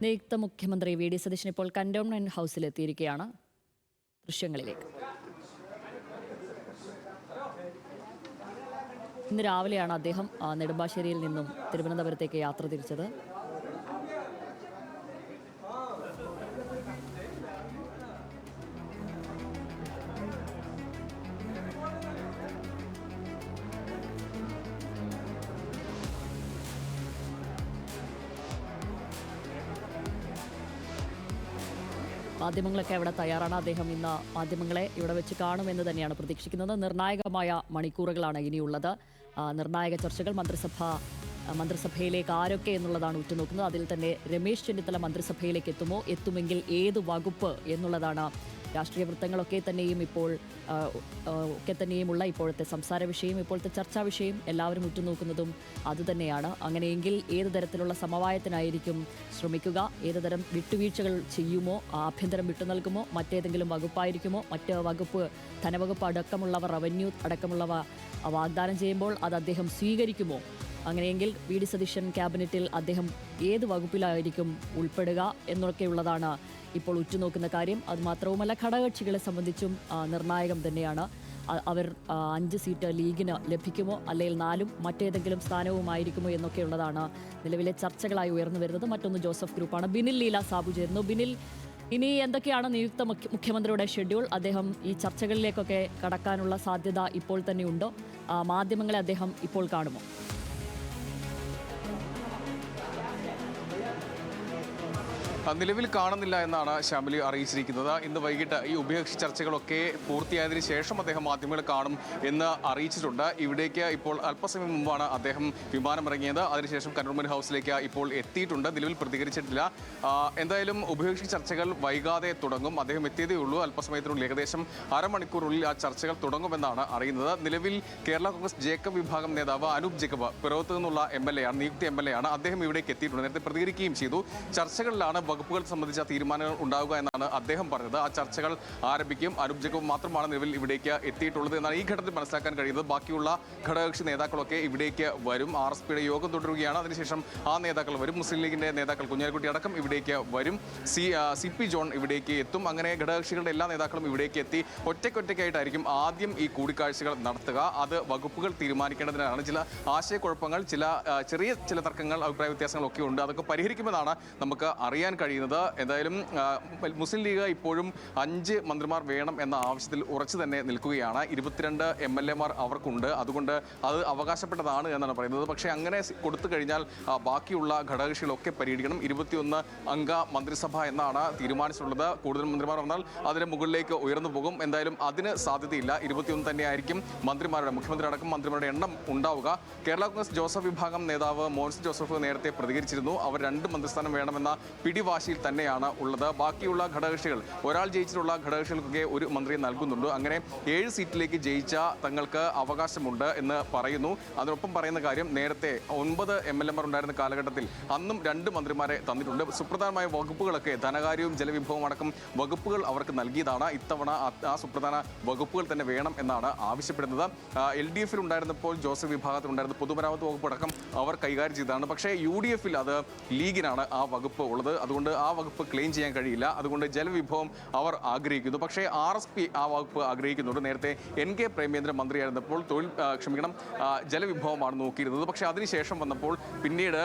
നിയുക്ത മുഖ്യമന്ത്രി V D Satheesan ഇപ്പോൾ കന്റോൺമെന്റ് ഹൗസിലെത്തിയിരിക്കുകയാണ്. ദൃശ്യങ്ങളിലേക്ക്. ഇന്ന് രാവിലെയാണ് അദ്ദേഹം നെടുമ്പാശ്ശേരിയിൽ നിന്നും തിരുവനന്തപുരത്തേക്ക് യാത്ര തിരിച്ചത്. മാധ്യമങ്ങളൊക്കെ അവിടെ തയ്യാറാണ്. അദ്ദേഹം ഇന്ന് മാധ്യമങ്ങളെ ഇവിടെ വെച്ച് കാണുമെന്ന് തന്നെയാണ് പ്രതീക്ഷിക്കുന്നത്. നിർണായകമായ മണിക്കൂറുകളാണ് ഇനിയുള്ളത്. നിർണായക ചർച്ചകൾ മന്ത്രിസഭയിലേക്ക് ആരൊക്കെ എന്നുള്ളതാണ് ഉറ്റുനോക്കുന്നത്. അതിൽ തന്നെ രമേശ് ചെന്നിത്തല മന്ത്രിസഭയിലേക്ക് എത്തുമെങ്കിൽ ഏത് വകുപ്പ് എന്നുള്ളതാണ് രാഷ്ട്രീയ വൃത്തങ്ങളൊക്കെ തന്നെയുമുള്ള ഇപ്പോഴത്തെ സംസാര വിഷയം, ഇപ്പോഴത്തെ ചർച്ചാ വിഷയം. എല്ലാവരും ഉറ്റുനോക്കുന്നതും അതുതന്നെയാണ്. അങ്ങനെയെങ്കിൽ ഏത് തരത്തിലുള്ള സമവായത്തിനായിരിക്കും ശ്രമിക്കുക, ഏത് തരം വിട്ടുവീഴ്ചകൾ ചെയ്യുമോ, ആഭ്യന്തരം വിട്ടു നൽകുമോ, മറ്റേതെങ്കിലും വകുപ്പായിരിക്കുമോ, മറ്റ് വകുപ്പ് ധനവകുപ്പ് അടക്കമുള്ളവ, റവന്യൂ അടക്കമുള്ളവ വാഗ്ദാനം ചെയ്യുമ്പോൾ അത് അദ്ദേഹം സ്വീകരിക്കുമോ? അങ്ങനെയെങ്കിൽ വി ഡി സതീശൻ ക്യാബിനറ്റിൽ അദ്ദേഹം ഏത് വകുപ്പിലായിരിക്കും ഉൾപ്പെടുക എന്നൊക്കെയുള്ളതാണ് ഇപ്പോൾ ഉറ്റുനോക്കുന്ന കാര്യം. അതുമാത്രവുമല്ല, ഘടകകക്ഷികളെ സംബന്ധിച്ചും നിർണായകം തന്നെയാണ്. അവർ 5 സീറ്റ് ലീഗിന് ലഭിക്കുമോ, അല്ലെങ്കിൽ 4 മറ്റേതെങ്കിലും സ്ഥാനവുമായിരിക്കുമോ എന്നൊക്കെയുള്ളതാണ് നിലവിലെ ചർച്ചകളായി ഉയർന്നു വരുന്നത്. മറ്റൊന്ന് ജോസഫ് ഗ്രൂപ്പാണ്. ബിനിൽ ലീല സാബു ചേരുന്നു. ബിനിൽ, ഇനി എന്തൊക്കെയാണ് നിയുക്ത മുഖ്യമന്ത്രിയുടെ ഷെഡ്യൂൾ? അദ്ദേഹം ഈ ചർച്ചകളിലേക്കൊക്കെ കടക്കാനുള്ള സാധ്യത ഇപ്പോൾ തന്നെയുണ്ടോ? മാധ്യമങ്ങളെ അദ്ദേഹം ഇപ്പോൾ കാണുമോ? നിലവിൽ കാണുന്നില്ല എന്നാണ് ശ്യാമിലി അറിയിച്ചിരിക്കുന്നത്. ഇന്ന് വൈകിട്ട് ഈ ഉഭയകക്ഷി ചർച്ചകളൊക്കെ പൂർത്തിയായതിനു ശേഷം അദ്ദേഹം മാധ്യമങ്ങളെ കാണും എന്ന് അറിയിച്ചിട്ടുണ്ട്. ഇവിടേക്ക് ഇപ്പോൾ അല്പസമയം മുമ്പാണ് അദ്ദേഹം വിമാനമിറങ്ങിയത്. അതിനുശേഷം കന്റോൺമെന്റ് ഹൗസിലേക്ക് ഇപ്പോൾ എത്തിയിട്ടുണ്ട്. നിലവിൽ പ്രതികരിച്ചിട്ടില്ല. എന്തായാലും ഉഭയകക്ഷി ചർച്ചകൾ വൈകാതെ തുടങ്ങും. അദ്ദേഹം എത്തിയതേ ഉള്ളൂ. അല്പസമയത്തിനുള്ളിൽ ഏകദേശം അരമണിക്കൂറിനുള്ളിൽ ആ ചർച്ചകൾ തുടങ്ങുമെന്നാണ് അറിയുന്നത്. നിലവിൽ കേരള കോൺഗ്രസ് ജേക്കബ് വിഭാഗം നേതാവ് അനൂപ് ജേക്കബ് പിറവത്ത് നിന്നുള്ള MLA ആണ്, നിയുക്ത MLA ആണ്. അദ്ദേഹം ഇവിടേക്ക് എത്തിയിട്ടുണ്ട്. നേരത്തെ പ്രതികരിക്കുകയും ചെയ്തു. ചർച്ചകളിലാണ് വകുപ്പുകൾ സംബന്ധിച്ച തീരുമാനങ്ങൾ ഉണ്ടാവുക എന്നാണ് അദ്ദേഹം പറഞ്ഞത്. ആ ചർച്ചകൾ ആരംഭിക്കും. അനൂപ് ജേക്കബ് മാത്രമാണ് നിലവിൽ ഇവിടേക്ക് എത്തിയിട്ടുള്ളത് എന്നാണ് ഈ ഘട്ടത്തിൽ മനസ്സിലാക്കാൻ കഴിയുന്നത്. ബാക്കിയുള്ള ഘടകകക്ഷി നേതാക്കളൊക്കെ ഇവിടേക്ക് വരും. RSPയുടെ യോഗം തുടരുകയാണ്. അതിനുശേഷം ആ നേതാക്കൾ വരും. മുസ്ലിം ലീഗിന്റെ നേതാക്കൾ കുഞ്ഞാലിക്കുട്ടി അടക്കം ഇവിടേക്ക് വരും. CP ജോൺ ഇവിടേക്ക് എത്തും. അങ്ങനെ ഘടകകക്ഷികളുടെ എല്ലാ നേതാക്കളും ഇവിടേക്ക് എത്തി ഒറ്റയ്ക്കൊറ്റയ്ക്കായിട്ടായിരിക്കും ആദ്യം ഈ കൂടിക്കാഴ്ചകൾ നടത്തുക. അത് വകുപ്പുകൾ തീരുമാനിക്കേണ്ടതിനാണ്. ചില ആശയക്കുഴപ്പങ്ങൾ, ചെറിയ തർക്കങ്ങൾ, അഭിപ്രായ വ്യത്യാസങ്ങളൊക്കെ ഉണ്ട്. അതൊക്കെ പരിഹരിക്കുമെന്നാണ് നമുക്ക് അറിയാൻ കഴിയുന്നത്. എന്തായാലും മുസ്ലിം ലീഗ് ഇപ്പോഴും 5 മന്ത്രിമാർ വേണം എന്ന ആവശ്യത്തിൽ ഉറച്ചു തന്നെ നിൽക്കുകയാണ്. 22 MLA-മാർ അവർക്കുണ്ട്. അതുകൊണ്ട് അത് അവകാശപ്പെട്ടതാണ് എന്നാണ് പറയുന്നത്. പക്ഷേ അങ്ങനെ കൊടുത്തു കഴിഞ്ഞാൽ ബാക്കിയുള്ള ഘടകകക്ഷികളൊക്കെ പരിഗണിക്കണം. 21 അംഗ മന്ത്രിസഭ എന്നാണ് തീരുമാനിച്ചിട്ടുള്ളത്. കൂടുതൽ മന്ത്രിമാർ വന്നാൽ അതിന് മുകളിലേക്ക് ഉയർന്നു പോകും. എന്തായാലും അതിന് സാധ്യതയില്ല. 21 തന്നെയായിരിക്കും മുഖ്യമന്ത്രി അടക്കം മന്ത്രിമാരുടെ എണ്ണം ഉണ്ടാവുക. കേരള കോൺഗ്രസ് ജോസഫ് വിഭാഗം നേതാവ് മോൻസ് ജോസഫ് നേരത്തെ പ്രതികരിച്ചിരുന്നു. അവർ 2 മന്ത്രിസ്ഥാനം വേണമെന്ന പിടിവാശിയിൽ തന്നെയാണ് ഉള്ളത്. ബാക്കിയുള്ള ഘടകകക്ഷികൾ, ഒരാൾ ജയിച്ചിട്ടുള്ള ഘടകകക്ഷികൾക്കൊക്കെ ഒരു മന്ത്രിയെ നൽകുന്നുണ്ട്. അങ്ങനെ 7 സീറ്റിലേക്ക് ജയിച്ച തങ്ങൾക്ക് അവകാശമുണ്ട് എന്ന് പറയുന്നു. അതിനൊപ്പം പറയുന്ന കാര്യം, നേരത്തെ 9 MLA-മാർ ഉണ്ടായിരുന്ന കാലഘട്ടത്തിൽ അന്നും 2 മന്ത്രിമാരെ തന്നിട്ടുണ്ട്. സുപ്രധാനമായ വകുപ്പുകളൊക്കെ, ധനകാര്യവും ജലവിഭവവും അടക്കം വകുപ്പുകൾ അവർക്ക് നൽകിയതാണ്. ഇത്തവണ ആ സുപ്രധാന വകുപ്പുകൾ തന്നെ വേണം എന്നാണ് ആവശ്യപ്പെടുന്നത്. LDF-ൽ ഉണ്ടായിരുന്നപ്പോൾ ജോസഫ് വിഭാഗത്തിൽ ഉണ്ടായിരുന്ന പൊതുമരാമത്ത് വകുപ്പ് അടക്കം അവർ കൈകാര്യം ചെയ്തതാണ്. പക്ഷേ UDF-ൽ അത് ലീഗിനാണ് ആ വകുപ്പ് ഉള്ളത്. അതുകൊണ്ട് ആ വകുപ്പ് ക്ലെയിം ചെയ്യാൻ കഴിയില്ല. അതുകൊണ്ട് ജലവിഭവം അവർ ആഗ്രഹിക്കുന്നു. പക്ഷേ RSP ആ വകുപ്പ് ആഗ്രഹിക്കുന്നുണ്ട്. നേരത്തെ NK പ്രേമേന്ദ്രൻ മന്ത്രിയായിരുന്നപ്പോൾ ജലവിഭവമാണ് നോക്കിയിരുന്നത്. പക്ഷേ അതിനുശേഷം വന്നപ്പോൾ പിന്നീട്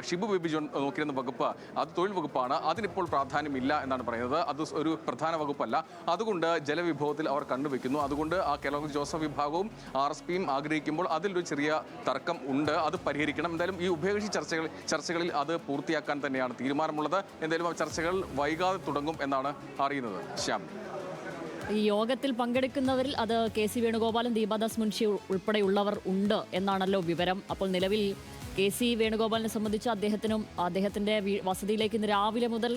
ഷിബു ബേബി ജോൺ നോക്കിയിരുന്ന വകുപ്പ് അത് തൊഴിൽ വകുപ്പാണ്. അതിനിപ്പോൾ പ്രാധാന്യമില്ല എന്നാണ് പറയുന്നത്. അത് ഒരു പ്രധാന വകുപ്പല്ല. അതുകൊണ്ട് ജലവിഭവത്തിൽ അവർ കണ്ടുവെക്കുന്നു. അതുകൊണ്ട് ആ കേരള ജോസഫ് വിഭാഗവും RSPയും ആഗ്രഹിക്കുമ്പോൾ അതിലൊരു ചെറിയ തർക്കം ഉണ്ട്. അത് പരിഹരിക്കണം. എന്തായാലും ഈ ഉഭയകക്ഷി ചർച്ചകളിൽ അത് പൂർത്തിയാക്കാൻ തന്നെയാണ് തീരുമാനമുള്ളത്. എന്തായാലും ആ ചർച്ചകൾ വൈകാതെ തുടങ്ങും എന്നാണ് അറിയുന്നത്. ശ്യാം, ഈ യോഗത്തിൽ പങ്കെടുക്കുന്നവരിൽ അത് KC വേണുഗോപാലും ദീപാദാസ് മുൻഷി ഉൾപ്പെടെയുള്ളവർ ഉണ്ട് എന്നാണല്ലോ വിവരം. അപ്പോൾ നിലവിൽ KC വേണുഗോപാലിനെ സംബന്ധിച്ച് അദ്ദേഹത്തിൻ്റെ വസതിയിലേക്ക് ഇന്ന് രാവിലെ മുതൽ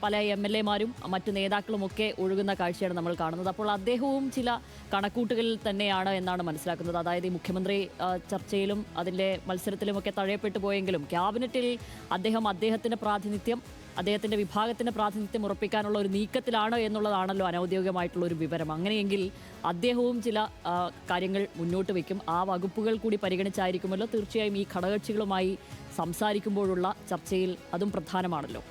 പല MLA-മാരും മറ്റു നേതാക്കളുമൊക്കെ ഒഴുകുന്ന കാഴ്ചയാണ് നമ്മൾ കാണുന്നത്. അപ്പോൾ അദ്ദേഹവും ചില കണക്കൂട്ടുകളിൽ തന്നെയാണ് എന്നാണ് മനസ്സിലാക്കുന്നത്. അതായത് ഈ മുഖ്യമന്ത്രി ചർച്ചയിലും അതിൻ്റെ മത്സരത്തിലുമൊക്കെ തഴയപ്പെട്ടു പോയെങ്കിലും ക്യാബിനറ്റിൽ അദ്ദേഹത്തിൻ്റെ വിഭാഗത്തിൻ്റെ പ്രാതിനിധ്യം ഉറപ്പിക്കാനുള്ള ഒരു നീക്കത്തിലാണ് എന്നുള്ളതാണല്ലോ അനൗദ്യോഗികമായിട്ടുള്ള ഒരു വിവരം. അങ്ങനെയെങ്കിൽ അദ്ദേഹവും ചില കാര്യങ്ങൾ മുന്നോട്ട് വയ്ക്കും. ആ വകുപ്പുകൾ കൂടി പരിഗണിച്ചായിരിക്കുമല്ലോ തീർച്ചയായും ഈ ഘടകകക്ഷികളുമായി സംസാരിക്കുമ്പോഴുള്ള ചർച്ചയിൽ അതും പ്രധാനമാണല്ലോ.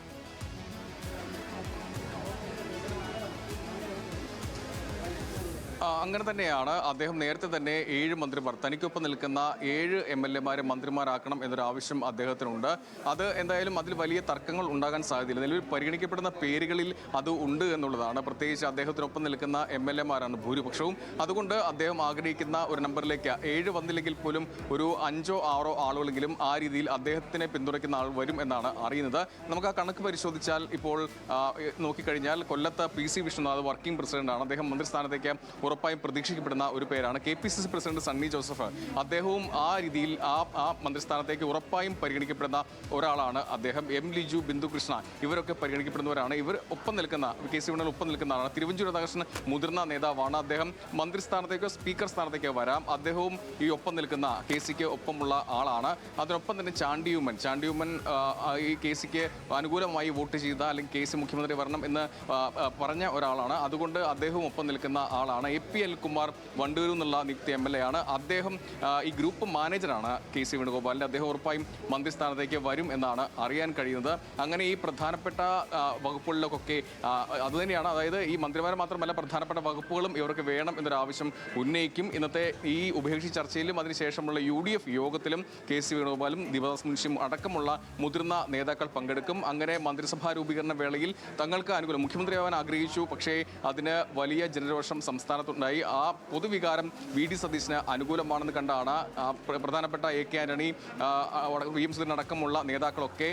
അങ്ങനെ തന്നെയാണ്. അദ്ദേഹം നേരത്തെ തന്നെ 7 മന്ത്രിമാർ തനിക്കൊപ്പം നിൽക്കുന്ന 7 MLA-മാരെ മന്ത്രിമാരാക്കണം എന്നൊരു ആവശ്യം അദ്ദേഹത്തിനുണ്ട്. അത് എന്തായാലും അതിൽ വലിയ തർക്കങ്ങൾ ഉണ്ടാകാൻ സാധ്യതയില്ല. നിലവിൽ പരിഗണിക്കപ്പെടുന്ന പേരുകളിൽ അത് ഉണ്ട് എന്നുള്ളതാണ്. പ്രത്യേകിച്ച് അദ്ദേഹത്തിനൊപ്പം നിൽക്കുന്ന MLA-മാരാണ് ഭൂരിപക്ഷവും. അതുകൊണ്ട് അദ്ദേഹം ആഗ്രഹിക്കുന്ന ഒരു നമ്പറിലേക്ക് 7 വന്നില്ലെങ്കിൽ പോലും ഒരു 5 or 6 ആളുകളെങ്കിലും ആ രീതിയിൽ അദ്ദേഹത്തിനെ പിന്തുണയ്ക്കുന്ന ആൾ വരും എന്നാണ് അറിയുന്നത്. നമുക്ക് ആ കണക്ക് പരിശോധിച്ചാൽ ഇപ്പോൾ നോക്കിക്കഴിഞ്ഞാൽ കൊല്ലത്ത് PC വിഷ്ണുനാഥ് വർക്കിംഗ് പ്രസിഡന്റാണ്. അദ്ദേഹം മന്ത്രിസ്ഥാനത്തേക്ക് ഉറപ്പായും പ്രതീക്ഷിക്കപ്പെടുന്ന ഒരു പേരാണ്. KPCC പ്രസിഡന്റ് സണ്ണി ജോസഫ്, അദ്ദേഹവും ആ രീതിയിൽ ആ മന്ത്രിസ്ഥാനത്തേക്ക് ഉറപ്പായും പരിഗണിക്കപ്പെടുന്ന ഒരാളാണ് അദ്ദേഹം. M ലിജു, ബിന്ദു കൃഷ്ണ ഇവരൊക്കെ പരിഗണിക്കപ്പെടുന്നവരാണ്. ഇവർ ഒപ്പം നിൽക്കുന്ന KC വേണുഗോപാൽ ഒപ്പം നിൽക്കുന്ന ആളാണ്. തിരുവഞ്ചൂർ രാധാകൃഷ്ണൻ മുതിർന്ന നേതാവാണ്. അദ്ദേഹം മന്ത്രിസ്ഥാനത്തേക്കോ സ്പീക്കർ സ്ഥാനത്തേക്കോ വരാം. അദ്ദേഹവും ഈ ഒപ്പം നിൽക്കുന്ന KCക്ക് ഒപ്പമുള്ള ആളാണ്. അതിനൊപ്പം തന്നെ ചാണ്ടിയുമ്മൻ ഈ KCക്ക് അനുകൂലമായി വോട്ട് ചെയ്ത അല്ലെങ്കിൽ KC മുഖ്യമന്ത്രി വരണം എന്ന് പറഞ്ഞ ഒരാളാണ്. അതുകൊണ്ട് അദ്ദേഹവും ഒപ്പം നിൽക്കുന്ന ആളാണ്. AP അനിൽകുമാർ വണ്ടൂരിൽ നിന്നുള്ള നിത്യ MLA ആണ്. അദ്ദേഹം ഈ ഗ്രൂപ്പ് മാനേജറാണ് KC വേണുഗോപാലിൻ്റെ. അദ്ദേഹം ഉറപ്പായും മന്ത്രിസ്ഥാനത്തേക്ക് വരും എന്നാണ് അറിയാൻ കഴിയുന്നത്. അങ്ങനെ ഈ പ്രധാനപ്പെട്ട വകുപ്പുകളിലൊക്കെ അതുതന്നെയാണ്. അതായത് ഈ മന്ത്രിമാരെ മാത്രമല്ല, പ്രധാനപ്പെട്ട വകുപ്പുകളും ഇവർക്ക് വേണം എന്നൊരു ആവശ്യം ഉന്നയിക്കും. ഇന്നത്തെ ഈ ഉഭയകക്ഷി ചർച്ചയിലും അതിനുശേഷമുള്ള UDF യോഗത്തിലും KC വേണുഗോപാലും ദീപദാസ് മുൻഷിയും അടക്കമുള്ള മുതിർന്ന നേതാക്കൾ പങ്കെടുക്കും. അങ്ങനെ മന്ത്രിസഭാ രൂപീകരണ വേളയിൽ തങ്ങൾക്ക് അനുകൂലം മുഖ്യമന്ത്രിയാവാൻ ആഗ്രഹിച്ചു, പക്ഷേ അതിന് വലിയ ജനരോഷം സംസ്ഥാനത്തുണ്ടായി. ആ പൊതുവികാരം VD സതീശന് അനുകൂലമാണെന്ന് കണ്ടാണ് പ്രധാനപ്പെട്ട AK ആന്റണി, VM സുധീരൻ അടക്കമുള്ള നേതാക്കളൊക്കെ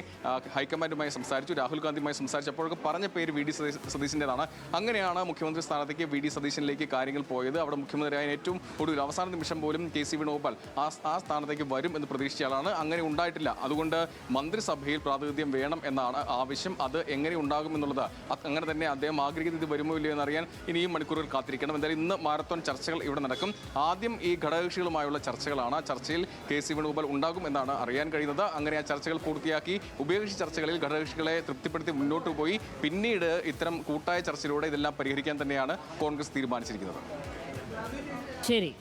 ഹൈക്കമാൻഡുമായി സംസാരിച്ചു, രാഹുൽ ഗാന്ധിയുമായി സംസാരിച്ചപ്പോഴൊക്കെ പറഞ്ഞ പേര് VD സതീശൻ്റെതാണ്. അങ്ങനെയാണ് മുഖ്യമന്ത്രി സ്ഥാനത്തേക്ക് VD സതീശനിലേക്ക് കാര്യങ്ങൾ പോയത്. അവിടെ മുഖ്യമന്ത്രിയായ ഏറ്റവും ഒടുവിൽ അവസാന നിമിഷം പോലും KC വേണുഗോപാൽ ആ സ്ഥാനത്തേക്ക് വരും എന്ന് പ്രതീക്ഷിച്ചയാളാണ്. അങ്ങനെ ഉണ്ടായിട്ടില്ല. അതുകൊണ്ട് മന്ത്രിസഭയിൽ പ്രാതിനിധ്യം വേണം എന്നാണ് ആവശ്യം. അത് എങ്ങനെ ഉണ്ടാകും എന്നുള്ളത് അങ്ങനെ തന്നെ അദ്ദേഹം ആഗ്രഹിക്കുന്നത് ഇത് വരുമോ ഇല്ലയോ എന്നറിയാൻ ഇനിയും മണിക്കൂറുകൾ കാത്തിരിക്കണം. എന്തായാലും ഇന്ന് മാരത്തോൺ ചർച്ചകൾ ഇവിടെ നടക്കും. ആദ്യം ഈ ഘടകകക്ഷികളുമായുള്ള ചർച്ചകളാണ്. ചർച്ചയിൽ KC വേണുഗോപാൽ ഉണ്ടാകും എന്നാണ് അറിയാൻ കഴിയുന്നത്. അങ്ങനെ ആ ചർച്ചകൾ പൂർത്തിയാക്കി ഉഭയകക്ഷി ചർച്ചകളിൽ ഘടകകക്ഷികളെ തൃപ്തിപ്പെടുത്തി മുന്നോട്ട് പോയി പിന്നീട് ഇത്തരം കൂട്ടായ ചർച്ചയിലൂടെ ഇതെല്ലാം പരിഹരിക്കാൻ തന്നെയാണ് കോൺഗ്രസ് തീരുമാനിച്ചിരിക്കുന്നത്. ശരി.